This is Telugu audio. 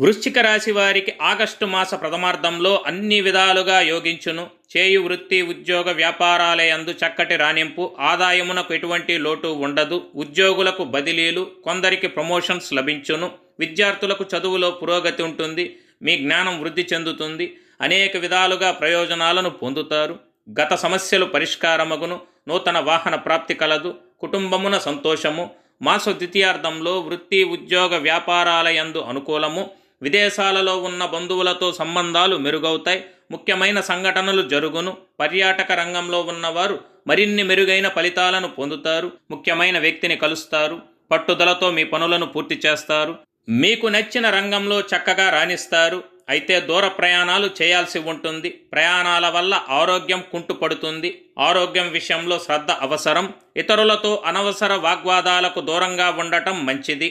వృశ్చిక రాశి వారికి ఆగస్టు మాస ప్రథమార్థంలో అన్ని విధాలుగా యోగించును. చేయు వృత్తి ఉద్యోగ వ్యాపారాలయందు చక్కటి రాణింపు, ఆదాయమునకు ఎటువంటి లోటు ఉండదు. ఉద్యోగులకు బదిలీలు, కొందరికి ప్రమోషన్స్ లభించును. విద్యార్థులకు చదువులో పురోగతి ఉంటుంది. మీ జ్ఞానం వృద్ధి చెందుతుంది. అనేక విధాలుగా ప్రయోజనాలను పొందుతారు. గత సమస్యలు పరిష్కారమగును. నూతన వాహన ప్రాప్తి కలదు. కుటుంబమున సంతోషము. మాస ద్వితీయార్థంలో వృత్తి ఉద్యోగ వ్యాపారాలయందు అనుకూలము. విదేశాలలో ఉన్న బంధువులతో సంబంధాలు మెరుగవుతాయి. ముఖ్యమైన సంఘటనలు జరుగును. పర్యాటక రంగంలో ఉన్నవారు మరిన్ని మెరుగైన ఫలితాలను పొందుతారు. ముఖ్యమైన వ్యక్తిని కలుస్తారు. పట్టుదలతో మీ పనులను పూర్తి చేస్తారు. మీకు నచ్చిన రంగంలో చక్కగా రాణిస్తారు. అయితే దూర ప్రయాణాలు చేయాల్సి ఉంటుంది. ప్రయాణాల వల్ల ఆరోగ్యం కుంటుపడుతుంది. ఆరోగ్యం విషయంలో శ్రద్ధ అవసరం. ఇతరులతో అనవసర వాగ్వాదాలకు దూరంగా ఉండటం మంచిది.